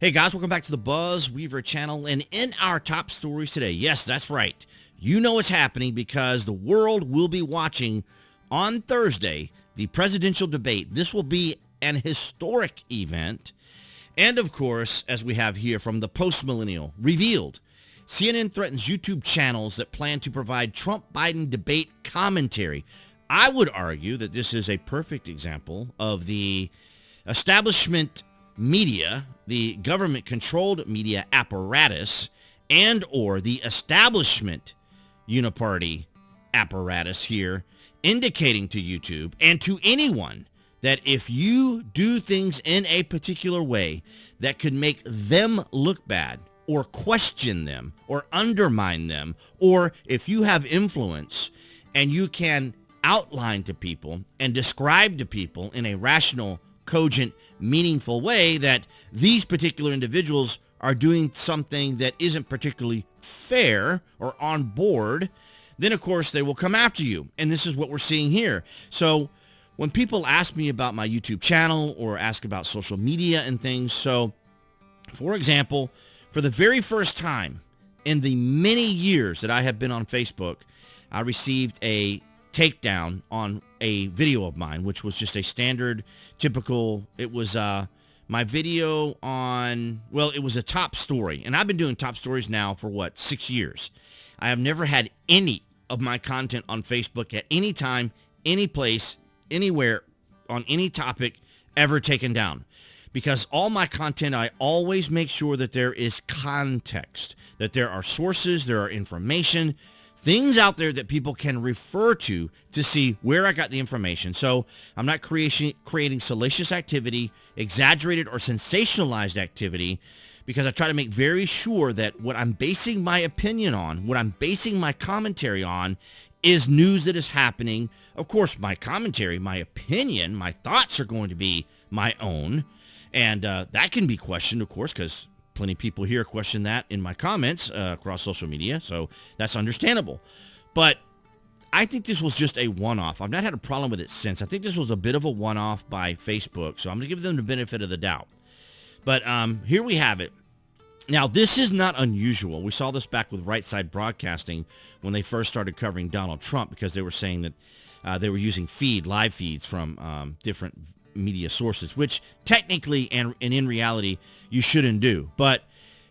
Hey guys, welcome back to the BuzWeaver channel, and in our top stories today, yes, that's right, you know what's happening because the world will be watching on Thursday the presidential debate. This will be an historic event, and of course, as we have here from the post-millennial, revealed, CNN threatens YouTube channels that plan to provide Trump-Biden debate commentary. I would argue that this is a perfect example of the establishment media, the government-controlled media apparatus, and or the establishment uniparty apparatus here, indicating to YouTube and to anyone that if you do things in a particular way that could make them look bad or question them or undermine them, or if you have influence and you can outline to people and describe to people in a rational, cogent, meaningful way that these particular individuals are doing something that isn't particularly fair or on board, then of course they will come after you. And this is what we're seeing here. So when people ask me about my YouTube channel or ask about social media and things, so for example, for the very first time in the many years that I have been on Facebook, I received a takedown on a video of mine, which was just a standard, typical, it was my video on, well, it was a top story. And I've been doing top stories now for, 6 years. I have never had any of my content on Facebook at any time, any place, anywhere, on any topic ever taken down. Because all my content, I always make sure that there is context, that there are sources, there are information, things out there that people can refer to see where I got the information. So I'm not creating salacious activity, exaggerated or sensationalized activity, because I try to make very sure that what I'm basing my opinion on, what I'm basing my commentary on, is news that is happening. Of course, my commentary, my opinion, my thoughts are going to be my own, and that can be questioned, of course, because plenty of people here question that in my comments across social media, so that's understandable. But I think this was just a one-off. I've not had a problem with it since. I think this was a bit of a one-off by Facebook, so I'm going to give them the benefit of the doubt. But here we have it. Now, this is not unusual. We saw this back with Right Side Broadcasting when they first started covering Donald Trump, because they were saying that they were using live feeds from different media sources, which technically and in reality you shouldn't do. But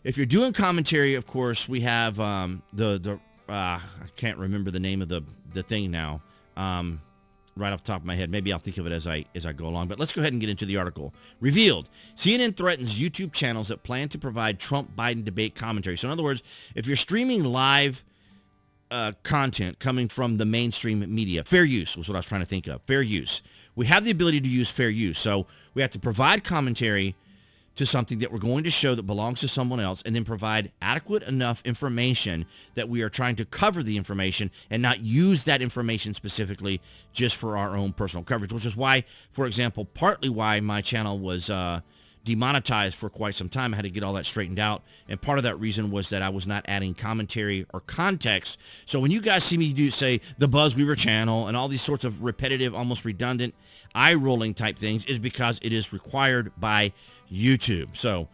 if you're doing commentary, of course, we have I can't remember the name of the thing now, right off the top of my head. Maybe I'll think of it as I go along. But let's go ahead and get into the article. Revealed: CNN threatens YouTube channels that plan to provide Trump-Biden debate commentary. So in other words, if you're streaming live content coming from the mainstream media, fair use was what I was trying to think of. Fair use. We have the ability to use fair use. So we have to provide commentary to something that we're going to show that belongs to someone else, and then provide adequate enough information that we are trying to cover the information and not use that information specifically just for our own personal coverage, which is why, for example, partly why my channel was demonetized for quite some time. I had to get all that straightened out, and part of that reason was that I was not adding commentary or context. So when you guys see me say the BuzWeaver channel and all these sorts of repetitive, almost redundant, eye-rolling type things, is because it is required by YouTube. So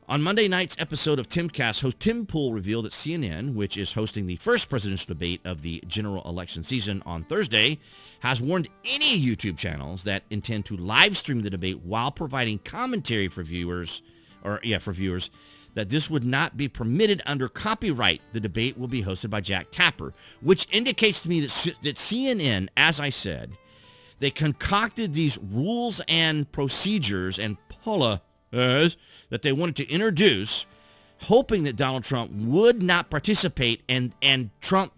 on Monday night's episode of Timcast, host Tim Pool revealed that CNN, which is hosting the first presidential debate of the general election season on Thursday, has warned any YouTube channels that intend to live stream the debate while providing commentary for viewers, that this would not be permitted under copyright. The debate will be hosted by Jack Tapper, which indicates to me that CNN, as I said, they concocted these rules and procedures and policies that they wanted to introduce, hoping that Donald Trump would not participate, and Trump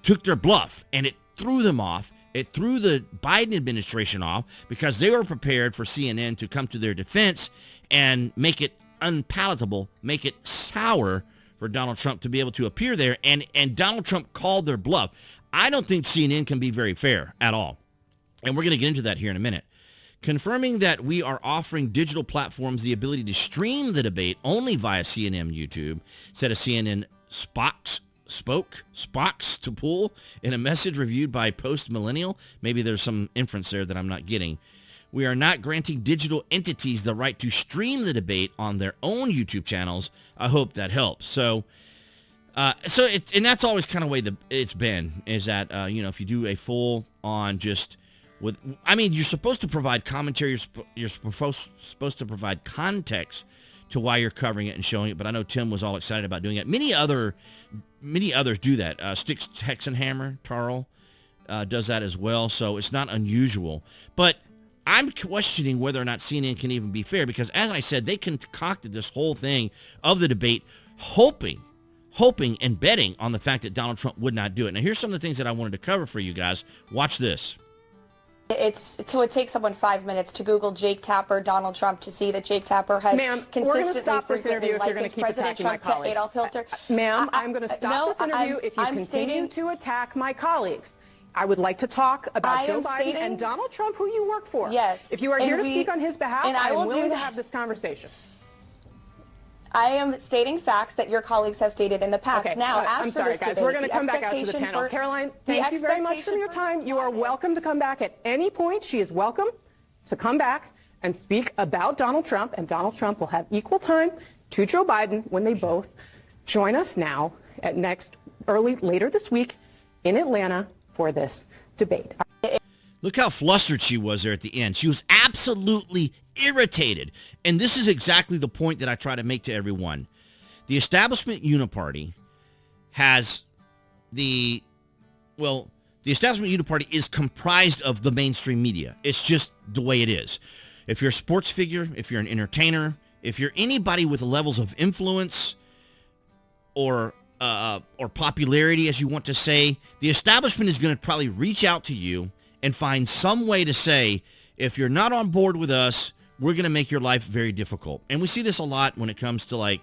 took their bluff, and it threw them off. It threw the Biden administration off, because they were prepared for CNN to come to their defense and make it unpalatable, make it sour for Donald Trump to be able to appear there, and Donald Trump called their bluff. I don't think CNN can be very fair at all, and we're going to get into that here in a minute. Confirming that we are offering digital platforms the ability to stream the debate only via CNN YouTube, said a CNN spokes to Pool in a message reviewed by Post Millennial. Maybe there's some inference there that I'm not getting. We are not granting digital entities the right to stream the debate on their own YouTube channels. I hope that helps. So and that's always kind of the way it's been, is that, if you do a full on just with, I mean, you're supposed to provide commentary, you're supposed to provide context to why you're covering it and showing it, but I know Tim was all excited about doing it. Many others do that. Sticks Hexenhammer, Tarl, does that as well, so it's not unusual. But I'm questioning whether or not CNN can even be fair, because as I said, they concocted this whole thing of the debate hoping and betting on the fact that Donald Trump would not do it. Now, here's some of the things that I wanted to cover for you guys. Watch this. It takes someone 5 minutes to Google Jake Tapper, Donald Trump, to see that Jake Tapper has consistently, frequently likened President Trump to Adolf Hitler. Ma'am, I'm going to stop this interview if you continue to attack my colleagues. I would like to talk about Joe Biden and Donald Trump, who you work for. Yes. If you are here to speak on his behalf, I am willing to have this conversation. I am stating facts that your colleagues have stated in the past. Okay. Now, I'm sorry, guys. We're going to come back out to the panel. Caroline, thank you very much for your time. You are welcome to come back at any point. She is welcome to come back and speak about Donald Trump, and Donald Trump will have equal time to Joe Biden when they both join us now at later this week in Atlanta for this debate. Look how flustered she was there at the end. She was absolutely irritated. And this is exactly the point that I try to make to everyone. The establishment uniparty the establishment uniparty is comprised of the mainstream media. It's just the way it is. If you're a sports figure, if you're an entertainer, if you're anybody with levels of influence or popularity, as you want to say, the establishment is going to probably reach out to you and find some way to say, if you're not on board with us, we're going to make your life very difficult. And we see this a lot when it comes to like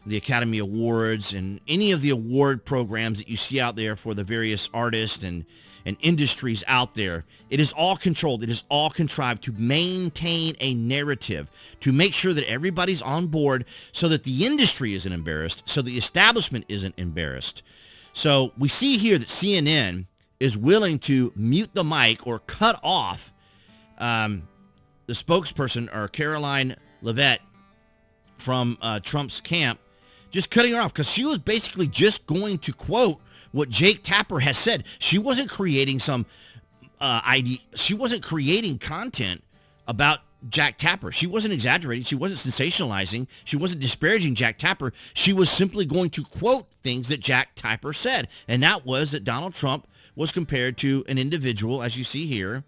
the Academy Awards and any of the award programs that you see out there for the various artists and industries out there. It is all controlled. It is all contrived to maintain a narrative, to make sure that everybody's on board so that the industry isn't embarrassed, so the establishment isn't embarrassed. So we see here that CNN is willing to mute the mic or cut off the spokesperson, or Caroline Leavitt from Trump's camp, just cutting her off because she was basically just going to quote what Jake Tapper has said. She wasn't creating some she wasn't creating content about Jack Tapper. She wasn't exaggerating. She wasn't sensationalizing. She wasn't disparaging Jack Tapper. She was simply going to quote things that Jack Tapper said. And that was that Donald Trump was compared to an individual, as you see here,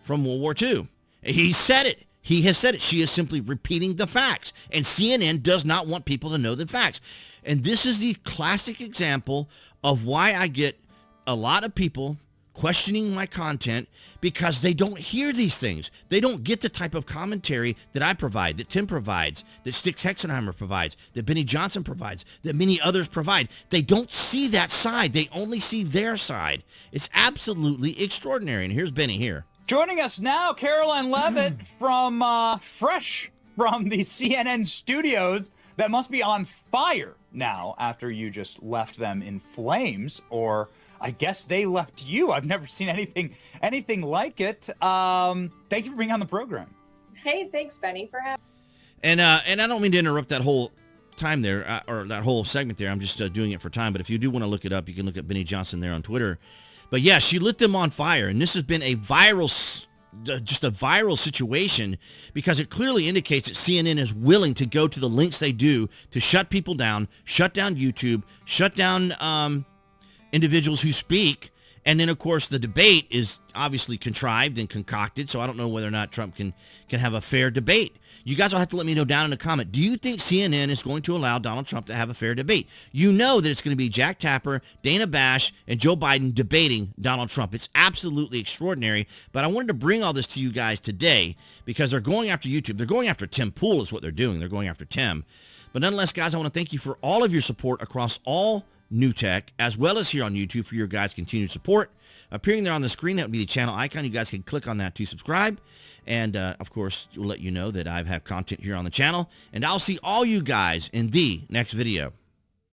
from World War II. He said it. He has said it. She is simply repeating the facts. And CNN does not want people to know the facts. And this is the classic example of why I get a lot of people questioning my content, because they don't hear these things. They don't get the type of commentary that I provide, that Tim provides, that Sticks Hexenhammer provides, that Benny Johnson provides, that many others provide. They don't see that side. They only see their side. It's absolutely extraordinary. And here's Benny here. Joining us now, Caroline Leavitt from fresh from the CNN studios that must be on fire now after you just left them in flames, or I guess they left you. I've never seen anything like it. Thank you for being on the program. Hey, thanks, Benny, for having me. And I don't mean to interrupt that whole time there, or that whole segment there. I'm just doing it for time. But if you do want to look it up, you can look at Benny Johnson there on Twitter. But yeah, she lit them on fire, and this has been a viral situation, because it clearly indicates that CNN is willing to go to the lengths they do to shut people down, shut down YouTube, shut down individuals who speak. And then, of course, the debate is obviously contrived and concocted, so I don't know whether or not Trump can have a fair debate. You guys will have to let me know down in the comment. Do you think CNN is going to allow Donald Trump to have a fair debate? You know that it's going to be Jack Tapper, Dana Bash, and Joe Biden debating Donald Trump. It's absolutely extraordinary, but I wanted to bring all this to you guys today because they're going after YouTube. They're going after Tim Pool is what they're doing. They're going after Tim. But nonetheless, guys, I want to thank you for all of your support across all New Tech, as well as here on YouTube, for your guys' continued support. Appearing there on the screen, that would be the channel icon. You guys can click on that to subscribe. And, of course, we'll let you know that I have content here on the channel. And I'll see all you guys in the next video.